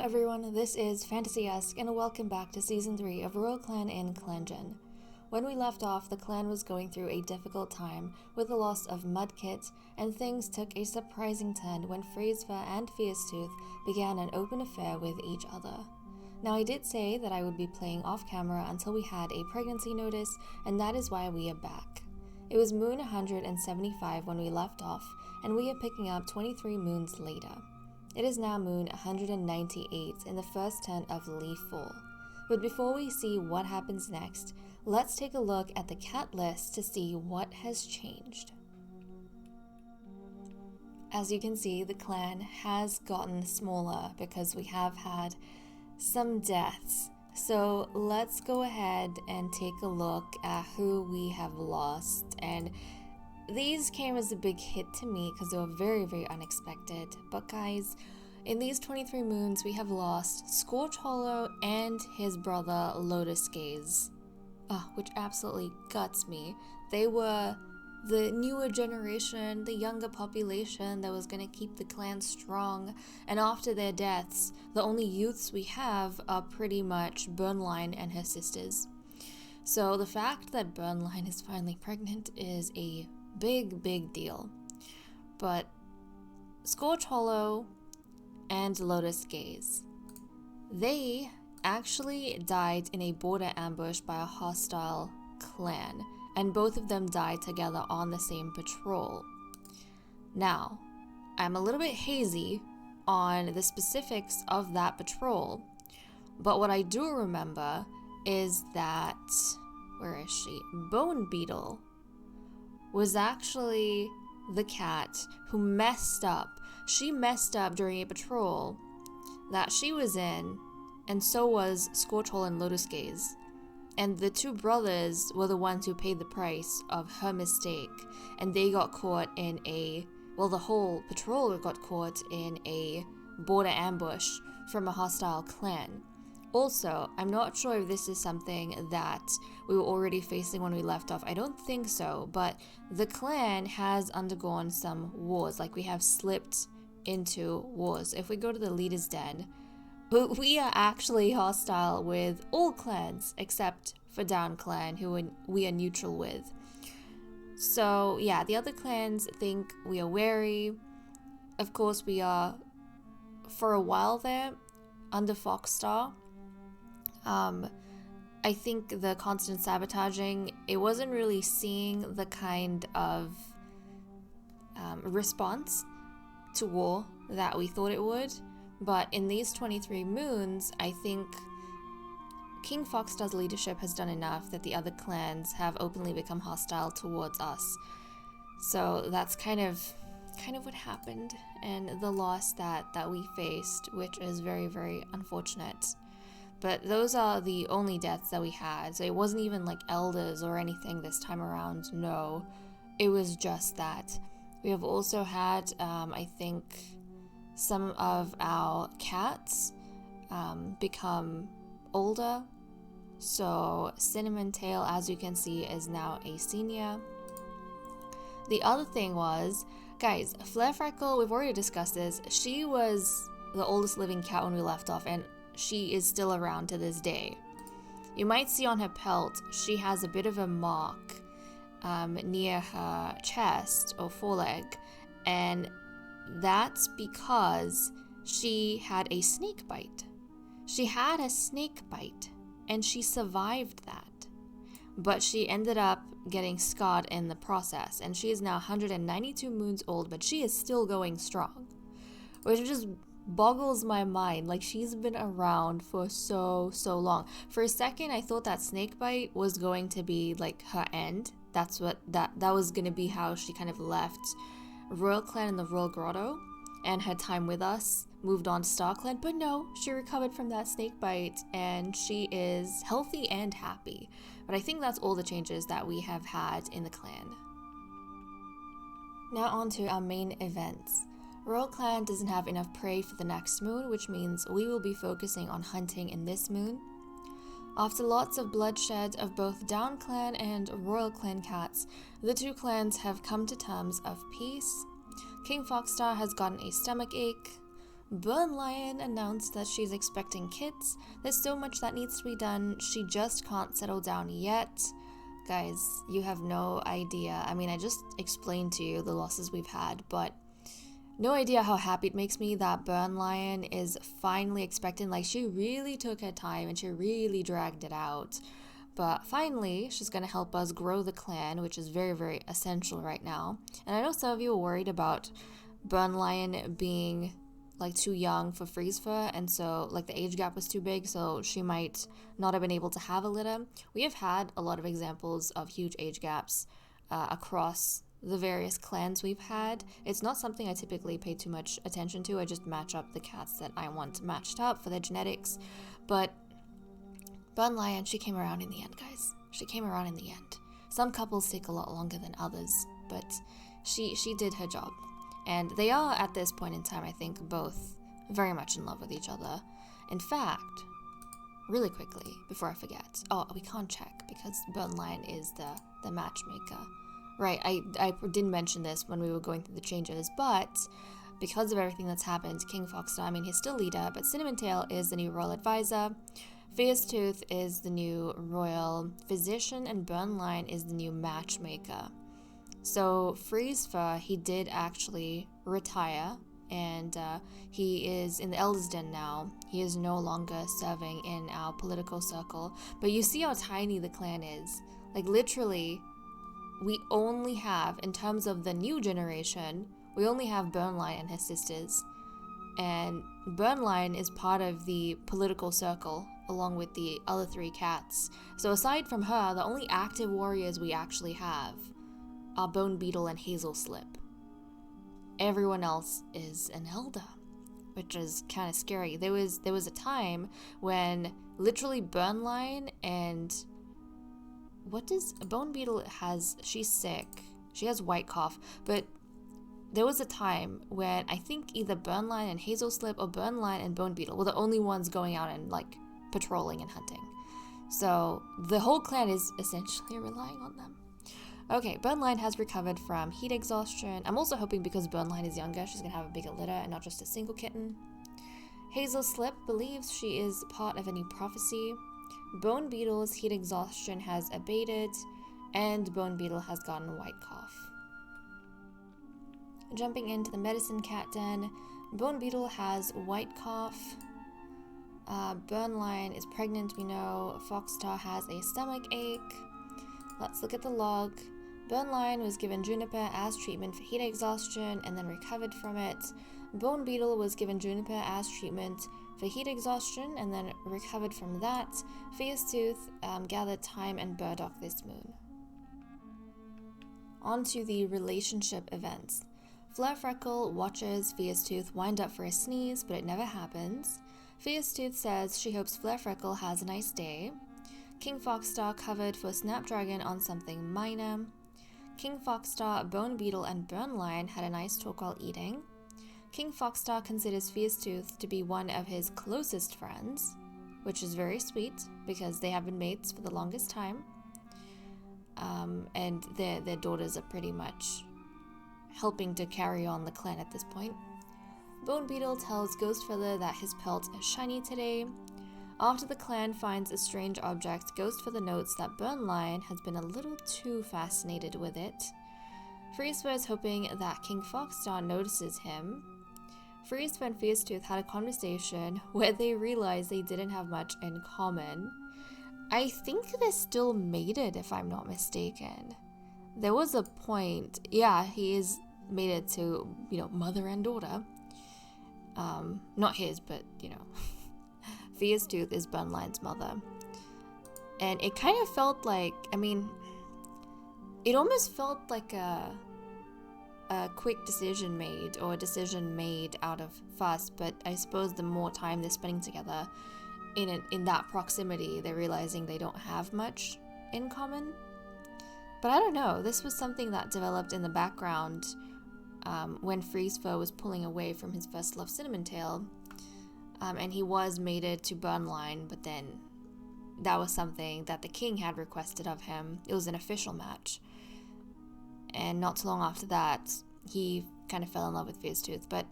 everyone, this is Fantasy-esque and welcome back to Season 3 of Royal Clan in ClanGen. When we left off, the clan was going through a difficult time with the loss of Mudkip, and things took a surprising turn when Phrasever and Fiercetooth began an open affair with each other. Now I did say that I would be playing off camera until we had a pregnancy notice, and that is why we are back. It was moon 175 when we left off, and we are picking up 23 moons later. It is now moon 198 in the first turn of Leaf Fall. But before we see what happens next, let's take a look at the cat list to see what has changed. As you can see, the clan has gotten smaller because we have had some deaths. So let's go ahead and take a look at who we have lost, and these came as a big hit to me because they were very, very unexpected. But guys, in these 23 moons, we have lost Scorch Hollow and his brother Lotus Gaze, which absolutely guts me. They were the newer generation, the younger population that was going to keep the clan strong, and after their deaths, the only youths we have are pretty much Burnline and her sisters. So the fact that Burnline is finally pregnant is a big deal. But Scorch Hollow and Lotus Gaze, they actually died in a border ambush by a hostile clan, and both of them died together on the same patrol. Now, I'm a little bit hazy on the specifics of that patrol, but what I do remember is that, where is she? Bone Beetle was actually the cat who messed up. She messed up during a patrol that she was in, and so was Scorchhole and Lotus Gaze. And the two brothers were the ones who paid the price of her mistake, and they got caught in the whole patrol got caught in a border ambush from a hostile clan. Also, I'm not sure if this is something that we were already facing when we left off. I don't think so, but the clan has undergone some wars, like we have slipped into wars. If we go to the Leader's Den, we are actually hostile with all clans except for Down Clan, who we are neutral with. So yeah, the other clans think we are wary. Of course, we are, for a while there, under Foxstar. I think the constant sabotaging, it wasn't really seeing the kind of response to war that we thought it would. But in these 23 moons, I think King Foxstar's leadership has done enough that the other clans have openly become hostile towards us. So that's kind of what happened, and the loss that we faced, which is very, very unfortunate. But those are the only deaths that we had. So it wasn't even like elders or anything this time around. No, it was just that. We have also had, I think, some of our cats become older. So Cinnamon Tail, as you can see, is now a senior. The other thing was, guys, Flare Freckle, we've already discussed this. She was the oldest living cat when we left off, and she is still around to this day. You might see on her pelt, she has a bit of a mark near her chest or foreleg, and that's because she had a snake bite. She had a snake bite, and she survived that. But she ended up getting scarred in the process, and she is now 192 moons old, but she is still going strong, which just boggles my mind. Like, she's been around for so long. For a second, I thought that snake bite was going to be like her end. That's what that was going to be, how she kind of left Royal Clan in the Royal Grotto, and her time with us moved on to Star Clan. But no, she recovered from that snake bite, and she is healthy and happy. But I think that's all the changes that we have had in the clan. Now on to our main events. Royal Clan doesn't have enough prey for the next moon, which means we will be focusing on hunting in this moon. After lots of bloodshed of both Down Clan and Royal Clan cats, the two clans have come to terms of peace. King Foxstar has gotten a stomach ache. Burn Lion announced that she's expecting kids. There's so much that needs to be done. She just can't settle down yet. Guys, you have no idea. I mean, I just explained to you the losses we've had, but no idea how happy it makes me that Burn Lion is finally expecting. Like, she really took her time and she really dragged it out. But finally, she's going to help us grow the clan, which is very, very essential right now. And I know some of you are worried about Burn Lion being like too young for Freeze Fur, and so like the age gap was too big, so she might not have been able to have a litter. We have had a lot of examples of huge age gaps across the various clans we've had. It's not something I typically pay too much attention to. I just match up the cats that I want matched up for their genetics. But Burn Lion, she came around in the end, guys. She came around in the end. Some couples take a lot longer than others, but she did her job. And they are, at this point in time, I think, both very much in love with each other. In fact, really quickly, before I forget, we can't check because Burn Lion is the matchmaker. Right, I didn't mention this when we were going through the changes, but because of everything that's happened, King Foxstar, I mean, he's still leader, but Cinnamon Tail is the new royal advisor, Fierce Tooth is the new royal physician, and Burn Lion is the new matchmaker. So Freeze Fur, he did actually retire, and he is in the Elder's Den now. He is no longer serving in our political circle, but you see how tiny the clan is. Like, literally, we only have, in terms of the new generation, we only have Burn Lion and his sisters. And Burn Lion is part of the political circle, along with the other 3 cats. So aside from her, the only active warriors we actually have are Bone Beetle and Hazel Slip. Everyone else is an elder, which is kind of scary. There was a time when literally Burn Lion and what does Bone Beetle has? She's sick. She has white cough, but there was a time when I think either Burn Lion and Hazel Slip or Burn Lion and Bone Beetle were the only ones going out and like patrolling and hunting. So the whole clan is essentially relying on them. Okay, Burn Lion has recovered from heat exhaustion. I'm also hoping because Burn Lion is younger, she's gonna have a bigger litter and not just a single kitten. Hazel Slip believes she is part of a new prophecy. Bone Beetle's heat exhaustion has abated, and Bone Beetle has gotten white cough. Jumping into the medicine cat den, Bone Beetle has white cough. Burn Lion is pregnant, we know. Foxstar has a stomach ache. Let's look at the log. Burn Lion was given Juniper as treatment for heat exhaustion and then recovered from it. Bone Beetle was given Juniper as treatment for heat exhaustion and then recovered from that. Fierce Tooth gathered thyme and burdock this moon. On to the relationship events. Flare Freckle watches Fierce Tooth wind up for a sneeze, but it never happens. Fierce Tooth says she hopes Flare Freckle has a nice day. King Foxstar covered for Snapdragon on something minor. King Foxstar, Bone Beetle, and Burn Lion had a nice talk while eating. King Foxstar considers Fierce Tooth to be one of his closest friends, which is very sweet because they have been mates for the longest time. And their daughters are pretty much helping to carry on the clan at this point. Bone Beetle tells Ghostfeather that his pelt is shiny today. After the clan finds a strange object, Ghostfeather notes that Burn Lion has been a little too fascinated with it. Freezefur is hoping that King Foxstar notices him. Freezefur and Fierce Tooth had a conversation where they realized they didn't have much in common. I think they're still mated, if I'm not mistaken. There was a point, yeah, he is mated to, mother and daughter. Not his, but, Fierce Tooth is Burn Lion's mother. And it kind of felt like, it almost felt like a quick decision made, or a decision made out of fuss, but I suppose the more time they're spending together in that proximity, they're realizing they don't have much in common. But I don't know, this was something that developed in the background when Freezefur was pulling away from his first love, Cinnamon Tail, and he was mated to Burn Lion, but then that was something that the king had requested of him. It was an official match. And not too long after that, he kind of fell in love with Fierce Tooth. But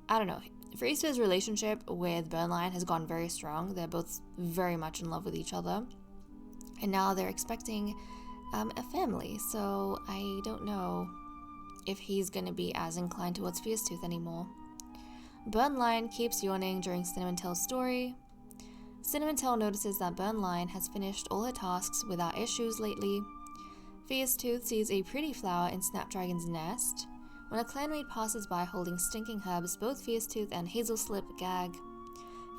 I don't know. Freeze's relationship with Burnline has gone very strong. They're both very much in love with each other. And now they're expecting a family, so I don't know if he's going to be as inclined towards Fiercetooth anymore. Burnline keeps yawning during Cinnamon Tail's story. Cinnamon Tail notices that Burnline has finished all her tasks without issues lately. Fiercetooth sees a pretty flower in Snapdragon's nest. When a clanmate passes by holding stinking herbs, both Fiercetooth and Hazelslip gag.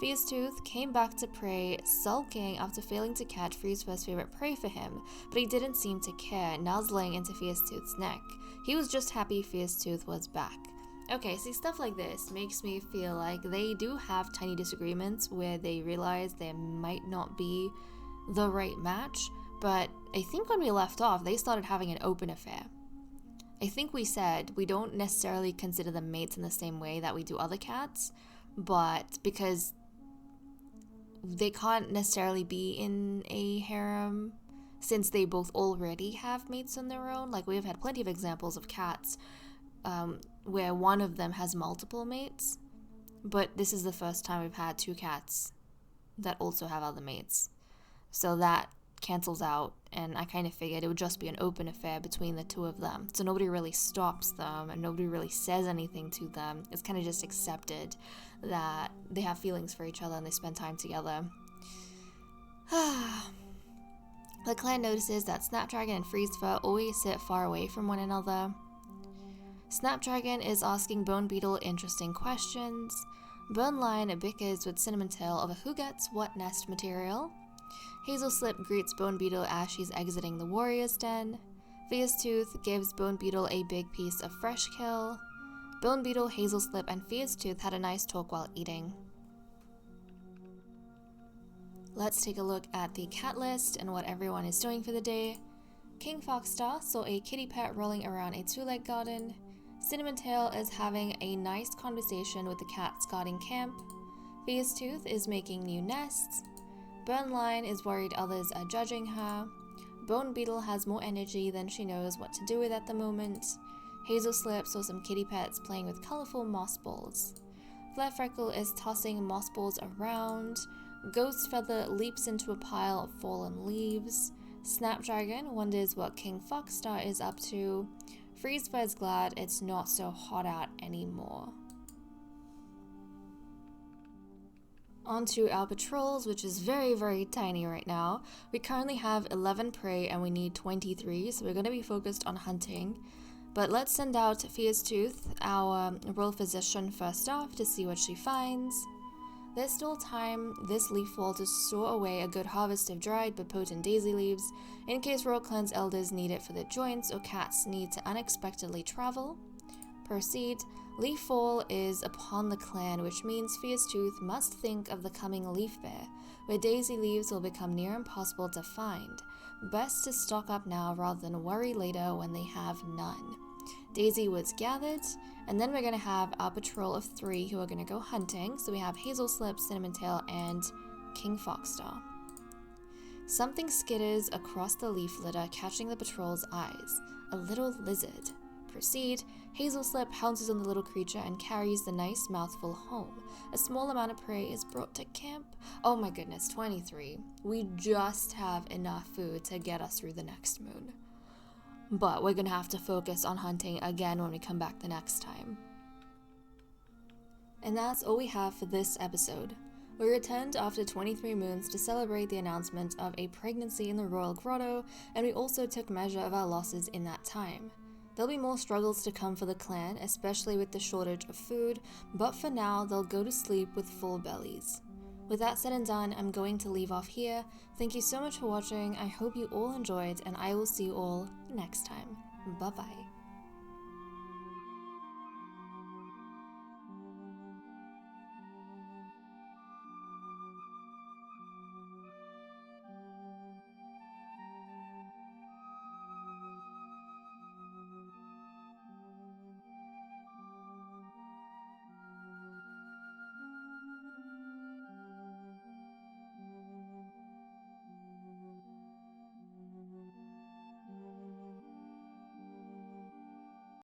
Fiercetooth came back to prey, sulking after failing to catch Freeze's favorite prey for him, but he didn't seem to care, nuzzling into Fiercetooth's neck. He was just happy Fiercetooth was back. Okay, see, stuff like this makes me feel like they do have tiny disagreements where they realize there might not be the right match, but I think when we left off, they started having an open affair. I think we said we don't necessarily consider them mates in the same way that we do other cats, but because they can't necessarily be in a harem since they both already have mates on their own. Like, we've had plenty of examples of cats where one of them has multiple mates, but this is the first time we've had two cats that also have other mates. So that cancels out, and I kind of figured it would just be an open affair between the two of them. So nobody really stops them and nobody really says anything to them. It's kind of just accepted that they have feelings for each other and they spend time together. The clan notices that Snapdragon and Freezefur always sit far away from one another. Snapdragon is asking Bone Beetle interesting questions. Burnline bickers with Cinnamon Tail over who gets what nest material. Hazelslip greets Bone Beetle as she's exiting the warrior's den. Fiercetooth gives Bone Beetle a big piece of fresh kill. Bone Beetle, Hazelslip, and Fiercetooth had a nice talk while eating. Let's take a look at the cat list and what everyone is doing for the day. King Foxstar saw a kitty pet rolling around a two-leg garden. Cinnamon Tail is having a nice conversation with the cats guarding camp. Fiercetooth is making new nests. Burnline is worried others are judging her. Bone Beetle has more energy than she knows what to do with at the moment. Hazelslip saw some kitty pets playing with colorful moss balls. Flare-Freckle is tossing moss balls around. Ghost Feather leaps into a pile of fallen leaves. Snapdragon wonders what King Foxstar is up to. Freezefur is glad it's not so hot out anymore. On to our patrols, which is very, very tiny right now. We currently have 11 prey and we need 23, so we're going to be focused on hunting. But let's send out Fiercetooth, our royal physician, first off to see what she finds. There's still time this leaf fall to store away a good harvest of dried but potent daisy leaves in case Royal Clan's elders need it for their joints or cats need to unexpectedly travel. Proceed. Leaf fall is upon the clan, which means Fiercetooth must think of the coming leaf bear, where daisy leaves will become near impossible to find. Best to stock up now rather than worry later when they have none. Daisy was gathered, and then we're going to have our patrol of 3 who are going to go hunting. So we have Hazelslip, Cinnamon Tail, and King Foxstar. Something skitters across the leaf litter, catching the patrol's eyes. A little lizard. Proceed. Hazelslip pounces on the little creature and carries the nice mouthful home. A small amount of prey is brought to camp. Oh my goodness, 23. We just have enough food to get us through the next moon. But we're gonna have to focus on hunting again when we come back the next time. And that's all we have for this episode. We returned after 23 moons to celebrate the announcement of a pregnancy in the Royal Grotto, and we also took measure of our losses in that time. There'll be more struggles to come for the clan, especially with the shortage of food, but for now they'll go to sleep with full bellies. With that said and done, I'm going to leave off here. Thank you so much for watching. I hope you all enjoyed, and I will see you all next time. Bye bye.